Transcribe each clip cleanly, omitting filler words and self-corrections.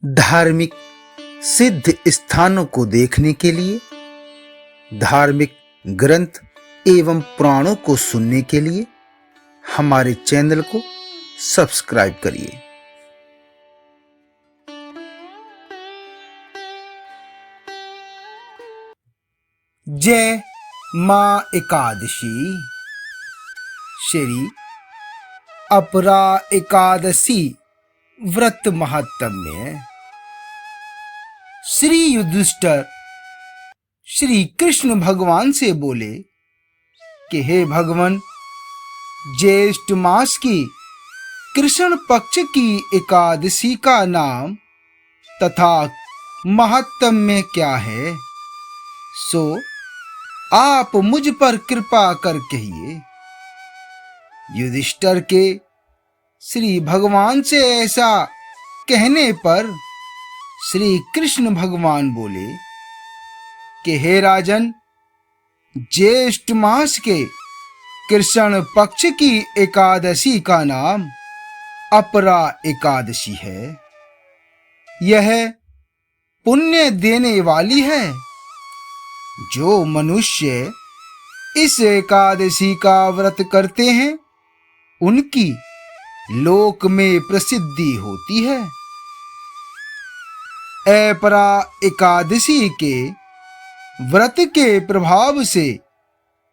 धार्मिक सिद्ध स्थानों को देखने के लिए, धार्मिक ग्रंथ एवं पुराणों को सुनने के लिए हमारे चैनल को सब्सक्राइब करिए। जय मां एकादशी। श्री अपरा एकादशी व्रत महात्म्य। श्री युधिष्ठिर श्री कृष्ण भगवान से बोले कि हे भगवान, ज्येष्ठ मास की कृष्ण पक्ष की एकादशी का नाम तथा महात्म्य क्या है, सो आप मुझ पर कृपा कर कहिए। युधिष्ठिर के श्री भगवान से ऐसा कहने पर श्री कृष्ण भगवान बोले कि हे राजन, ज्येष्ठ मास के कृष्ण पक्ष की एकादशी का नाम अपरा एकादशी है। यह पुण्य देने वाली है। जो मनुष्य इस एकादशी का व्रत करते हैं, उनकी लोक में प्रसिद्धि होती है। अपरा एकादशी के व्रत के प्रभाव से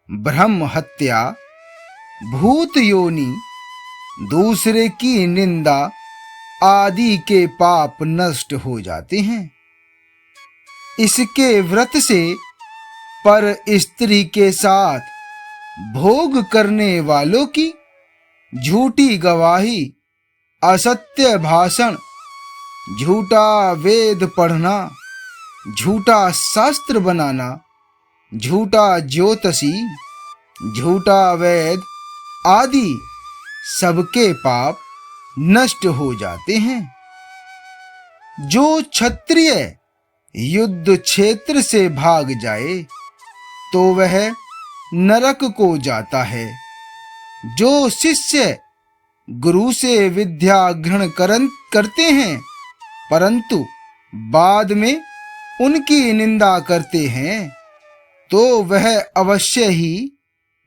ब्रह्म हत्या, भूत योनि, दूसरे की निंदा आदि के पाप नष्ट हो जाते हैं। इसके व्रत से पर स्त्री के साथ भोग करने वालों की झूठी गवाही, असत्य भाषण, झूठा वेद पढ़ना, झूठा शास्त्र बनाना, झूठा ज्योतिषी, झूठा वैद आदि सबके पाप नष्ट हो जाते हैं। जो क्षत्रिय युद्ध क्षेत्र से भाग जाए तो वह नरक को जाता है। जो शिष्य गुरु से विद्या ग्रहण करते हैं परंतु बाद में उनकी निंदा करते हैं, तो वह अवश्य ही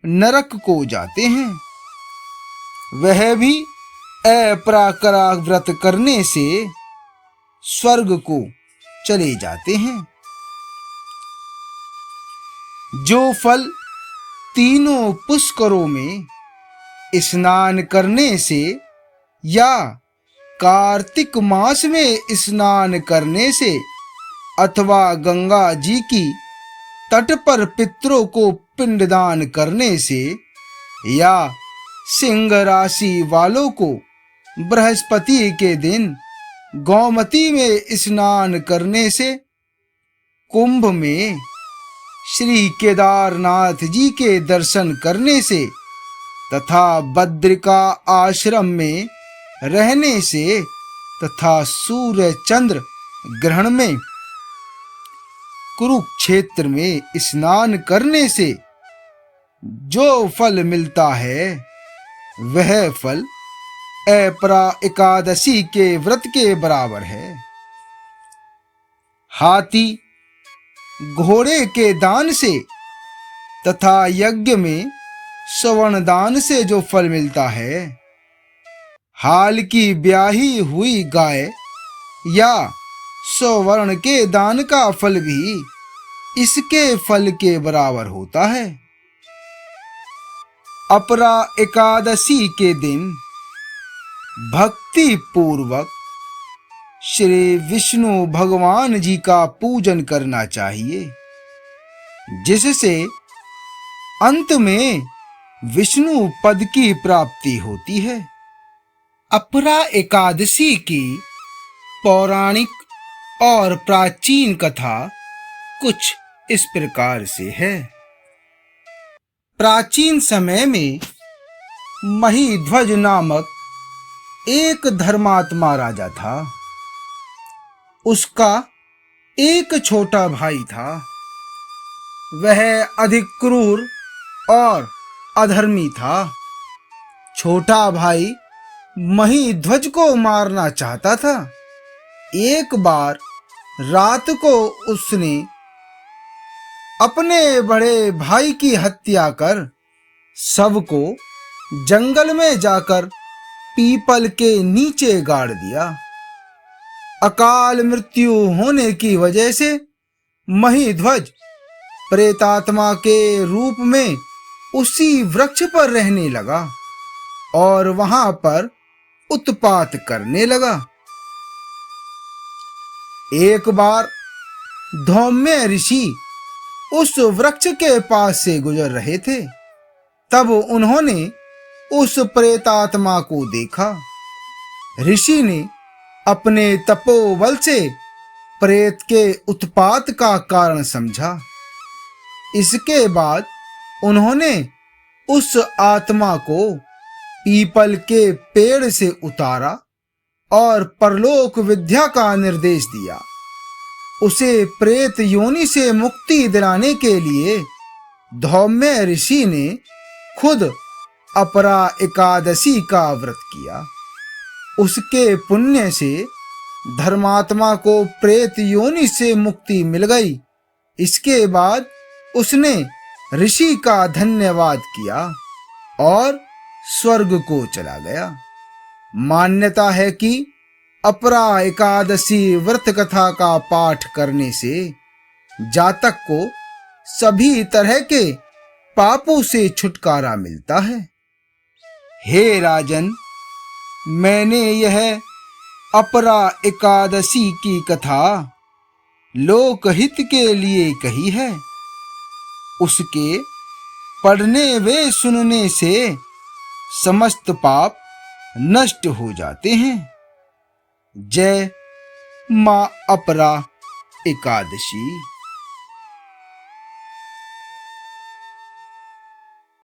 नरक को जाते हैं। वह भी अपराकरा व्रत करने से स्वर्ग को चले जाते हैं। जो फल तीनों पुष्करों में स्नान करने से या कार्तिक मास में स्नान करने से अथवा गंगा जी की तट पर पितरों को पिंडदान करने से या सिंह राशि वालों को बृहस्पति के दिन गोमती में स्नान करने से, कुंभ में श्री केदारनाथ जी के दर्शन करने से तथा बद्रिका आश्रम में रहने से तथा सूर्य चंद्र ग्रहण में कुरुक्षेत्र में स्नान करने से जो फल मिलता है, वह फल अपरा एकादशी के व्रत के बराबर है। हाथी घोड़े के दान से तथा यज्ञ में स्वर्ण दान से जो फल मिलता है, हाल की ब्याही हुई गाय या स्वर्ण के दान का फल भी इसके फल के बराबर होता है। अपरा एकादशी के दिन भक्ति पूर्वक श्री विष्णु भगवान जी का पूजन करना चाहिए, जिससे अंत में विष्णु पद की प्राप्ति होती है। अपरा एकादशी की पौराणिक और प्राचीन कथा कुछ इस प्रकार से है। प्राचीन समय में महीध्वज नामक एक धर्मात्मा राजा था। उसका एक छोटा भाई था। वह अधिक क्रूर और अधर्मी था। छोटा भाई महीध्वज को मारना चाहता था, एक बार रात को उसने अपने बड़े भाई की हत्या कर सबको जंगल में जाकर पीपल के नीचे गाड़ दिया। अकाल मृत्यु होने की वजह से महीध्वज प्रेतात्मा के रूप में उसी वृक्ष पर रहने लगा और वहां पर उत्पात करने लगा। एक बार धौम्य ऋषि उस वृक्ष के पास से गुजर रहे थे। तब उन्होंने उस प्रेतात्मा को देखा। ऋषि ने अपने तपोबल से प्रेत के उत्पात का कारण समझा। इसके बाद उन्होंने उस आत्मा को पीपल के पेड़ से उतारा और परलोक विद्या का निर्देश दिया। उसे प्रेत योनि से मुक्ति दिलाने के लिए धौम्य ऋषि ने खुद अपरा एकादशी का व्रत किया। उसके पुण्य से धर्मात्मा को प्रेत योनि से मुक्ति मिल गई। इसके बाद उसने ऋषि का धन्यवाद किया और स्वर्ग को चला गया। मान्यता है कि अपरा एकादशी व्रत कथा का पाठ करने से जातक को सभी तरह के पापों से छुटकारा मिलता है। हे राजन, मैंने यह अपरा एकादशी की कथा लोकहित के लिए कही है। उसके पढ़ने व सुनने से समस्त पाप नष्ट हो जाते हैं। जय मां अपरा एकादशी।